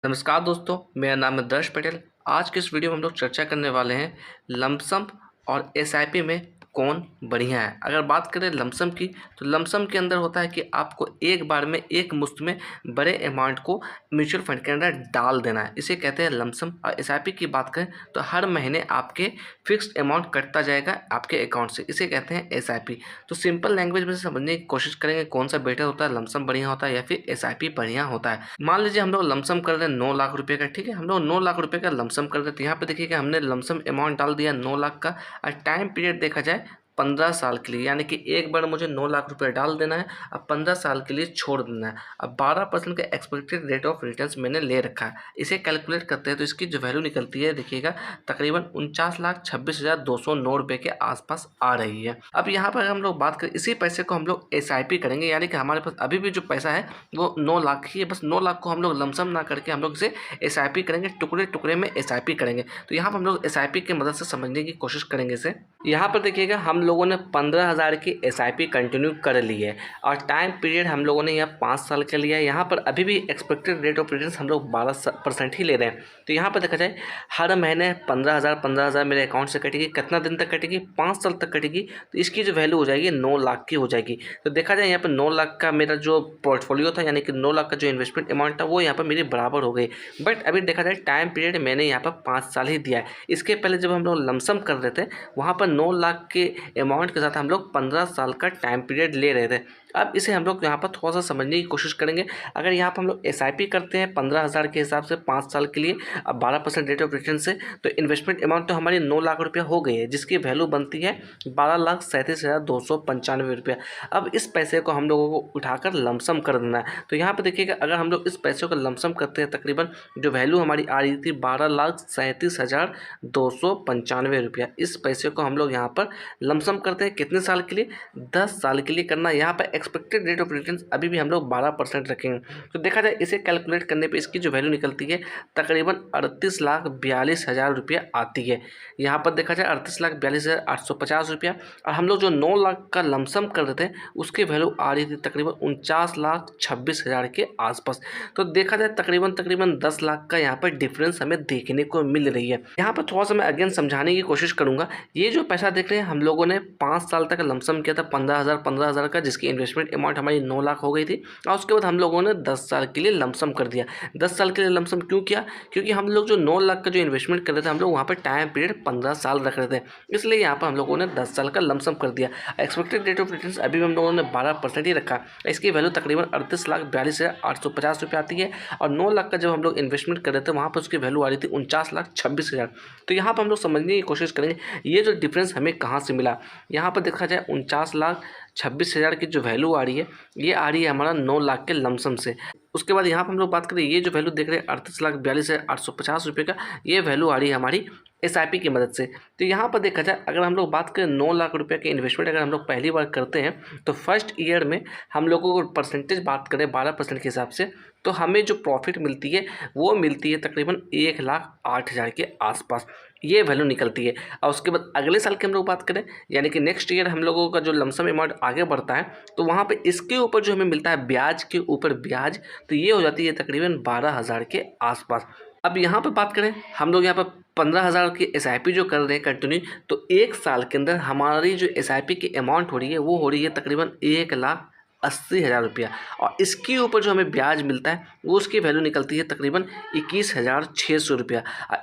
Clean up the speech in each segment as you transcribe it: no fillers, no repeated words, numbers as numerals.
नमस्कार दोस्तों, मेरा नाम है दर्श पटेल। आज के इस वीडियो में हम लोग चर्चा करने वाले हैं लमसम और एसआईपी में कौन बढ़िया है। अगर बात करें लमसम की, तो लमसम के अंदर होता है कि आपको एक बार में एक मुश्त में बड़े अमाउंट को म्यूचुअल फंड के अंदर डाल देना है, इसे कहते हैं लमसम। और एसआईपी की बात करें तो हर महीने आपके फिक्स्ड अमाउंट कटता जाएगा आपके अकाउंट से, इसे कहते हैं एसआईपी। तो सिंपल लैंग्वेज में समझने की कोशिश करेंगे कौन सा बेटर होता है, लमसम बढ़िया होता है या फिर एसआईपी बढ़िया होता है। मान लीजिए हम लोग लमसम कर रहे हैं 9 लाख रुपए का, ठीक है, हम लोग 9 लाख रुपए का लमसम कर रहे हैं। तो यहाँ पे देखिएगा हमने लमसम अमाउंट डाल दिया 9 लाख का, और टाइम पीरियड देखा जाए 15 साल के लिए, यानी कि एक बार मुझे 9 लाख रुपए डाल देना है, अब 15 साल के लिए छोड़ देना है। अब 12% का एक्सपेक्टेड रेट ऑफ रिटर्न्स मैंने ले रखा है। इसे कैलकुलेट करते हैं तो इसकी जो वैल्यू निकलती है देखिएगा तकरीबन 49,26,209 रुपये के आसपास आ रही है। अब यहाँ पर हम लोग बात करें, इसी पैसे को हम लोग एसआईपी करेंगे, यानी कि हमारे पास अभी भी जो पैसा है वो 9 लाख ही है, बस 9 लाख को हम लोग लमसम ना करके हम लोग इसे एसआईपी करेंगे, टुकड़े टुकड़े में एसआईपी करेंगे। तो यहाँ पर हम लोग एसआईपी की मदद से समझने की कोशिश करेंगे इसे। यहाँ पर देखिएगा हम लोगों ने 15,000 की एसआईपी कंटिन्यू कर ली है, और टाइम पीरियड हम लोगों ने यहाँ 5 साल का लिया है। यहाँ पर अभी भी एक्सपेक्टेड रेट ऑफ रिटर्न हम लोग 12% ही ले रहे हैं। तो यहाँ पर देखा जाए हर महीने 15,000 मेरे अकाउंट से कटेगी। कितना दिन तक कटेगी? 5 साल तक कटेगी। तो इसकी जो वैल्यू हो जाएगी 9 लाख की हो जाएगी। तो देखा जाए यहाँ पर 9 लाख का मेरा जो पोर्टफोलियो था, यानी कि 9 लाख का जो इन्वेस्टमेंट अमाउंट था, वो यहाँ पर मेरी बराबर हो गई। बट अभी देखा जाए टाइम पीरियड मैंने यहाँ पर 5 साल ही दिया है। इसके पहले जब हम लोग लमसम कर रहे थे, वहाँ पर 9 लाख के अमाउंट के साथ हम लोग 15 साल का टाइम पीरियड ले रहे थे। अब इसे हम लोग यहाँ पर थोड़ा सा समझने की कोशिश करेंगे। अगर यहाँ पर हम लोग एसआईपी करते हैं 15,000 के हिसाब से 5 साल के लिए, अब 12% रेट ऑफ रिटर्न से, तो इन्वेस्टमेंट अमाउंट तो हमारी 9 लाख रुपया हो गई है, जिसकी वैल्यू बनती है 12,37,295 रुपया। अब इस पैसे को हम लोगों को उठाकर लमसम कर देना है। तो यहाँ पर देखिएगा अगर हम लोग इस पैसे को लमसम करते हैं, तकरीबन जो वैल्यू हमारी आ रही थी 12,37,295 रुपया, इस पैसे को हम लोग यहाँ पर लमसम करते हैं। कितने साल के लिए? 10 साल के लिए करना। यहाँ पर एक्सपेक्टेड रेट ऑफ रिटर्न अभी भी हम लोग 12% रखेंगे। तो देखा जाए इसे कैलकुलेट करने पे इसकी जो वैल्यू निकलती है तकरीबन 38,42,000 रुपया आती है। यहाँ पर देखा जाए 38,42,850 रुपया, और हम लोग जो 9 लाख का लमसम कर रहे थे उसकी वैल्यू आ रही थी तकरीबन 49,26,000 के आसपास। तो देखा जाए तकरीबन 10 लाख का यहाँ पर डिफरेंस हमें देखने को मिल रही है। यहाँ पर थोड़ा सा मैं अगेन समझाने की कोशिश करूँगा। ये जो पैसा देख रहे हैं हम लोगों ने 5 साल तक लमसम किया था 15,000 का, जिसकी इन्वेस्टमेंट अमाउंट हमारी 9 लाख हो गई थी, और उसके बाद हम लोगों ने 10 साल के लिए लमसम कर दिया। 10 साल के लिए लमसम क्यों किया? क्योंकि हम लोग जो 9 लाख का जो इन्वेस्टमेंट कर रहे थे, हम लोग वहाँ पर टाइम पीरियड 15 साल रख रहे थे, इसलिए यहाँ पर हम लोगों ने 10 साल का लमसम कर दिया। एक्सपेक्टेड रेट ऑफ रिटर्न अभी भी हम लोगों ने 12% ही रखा। इसकी वैल्यू तकरीबन 38,42,850 रुपये आती है, और 9 लाख का जब हम लोग इन्वेस्टमेंट कर रहे थे वहाँ पर उसकी वैल्यू आ रही थी 49,26,000। तो यहाँ पर हम लोग समझने की कोशिश करेंगे ये जो डिफरेंस हमें कहाँ से मिला। यहाँ पर देखा जाए 49,26,000 की जो वैल्यू आ रही है, ये आ रही है हमारा 9 लाख के लमसम से। उसके बाद यहाँ पर हम लोग बात करें, ये जो वैल्यू देख रहे हैं 38,42,850 रुपये का, ये वैल्यू आ रही है हमारी एसआईपी की मदद से। तो यहाँ पर देखा जाए अगर हम लोग बात करें 9 लाख रुपये के इन्वेस्टमेंट अगर हम लोग पहली बार करते हैं, तो फर्स्ट ईयर में हम लोगों को परसेंटेज बात करें 12% के हिसाब से, तो हमें जो प्रॉफिट मिलती है वो मिलती है तकरीबन 1,08,000 के आसपास, ये वैल्यू निकलती है। और उसके बाद अगले साल की हम लोग बात करें, यानी कि नेक्स्ट ईयर हम लोगों का जो लमसम अमाउंट आगे बढ़ता है, तो वहाँ पे इसके ऊपर जो हमें मिलता है ब्याज के ऊपर ब्याज, तो ये हो जाती है तकरीबन 12,000 के आसपास। अब यहाँ पर बात करें, हम लोग यहाँ पर 15,000 की एसआईपी जो कर रहे हैं कंटिन्यू, तो एक साल के अंदर हमारी जो एसआईपी की अमाउंट हो रही है वो हो रही है तकरीबन 1,80,000 रुपया, और इसके ऊपर जो हमें ब्याज मिलता है वो उसकी वैल्यू निकलती है तकरीबन 21,600 रुपया।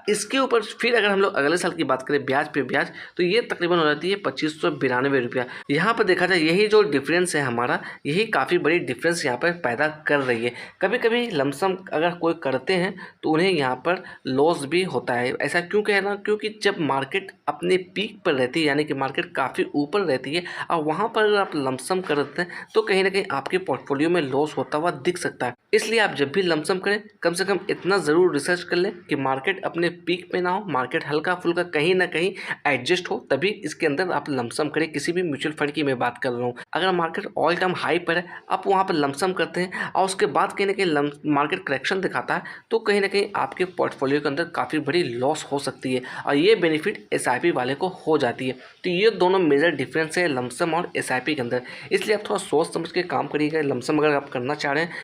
इसके ऊपर फिर अगर हम लोग अगले साल की बात करें ब्याज पे ब्याज, तो ये तकरीबन हो जाती है 2,592 रुपया। यहाँ पर देखा जाए यही जो डिफरेंस है हमारा, यही काफ़ी बड़ी डिफरेंस यहाँ पर पैदा कर रही है। कभी कभी लमसम अगर कोई करते हैं तो उन्हें यहाँ पर लॉस भी होता है। ऐसा क्यों कहना? क्योंकि जब मार्केट अपने पीक पर रहती है, यानी कि मार्केट काफ़ी ऊपर रहती है, और वहाँ पर अगर आप लमसम करते हैं तो कहीं ना कहीं आपके पोर्टफोलियो में लॉस होता हुआ दिख सकता है। इसलिए आप जब भी लमसम करें कम से कम इतना ज़रूर रिसर्च कर लें कि मार्केट अपने पीक पे ना हो, मार्केट हल्का फुल्का कहीं ना कहीं एडजस्ट हो, तभी इसके अंदर आप लमसम करें। किसी भी म्यूचुअल फंड की मैं बात कर रहा हूँ, अगर मार्केट ऑल टाइम हाई पर है, आप वहाँ पर लमसम करते हैं और उसके बाद कहीं ना कहीं मार्केट करेक्शन दिखाता है, तो कहीं ना कहीं आपके पोर्टफोलियो के अंदर काफ़ी बड़ी लॉस हो सकती है, और ये बेनिफिट एसआईपी वाले को हो जाती है। तो ये दोनों मेजर डिफरेंस है लमसम और एसआईपी के अंदर। इसलिए आप थोड़ा सोच समझ के काम करिएगा। लमसम अगर आप करना चाह रहे हैं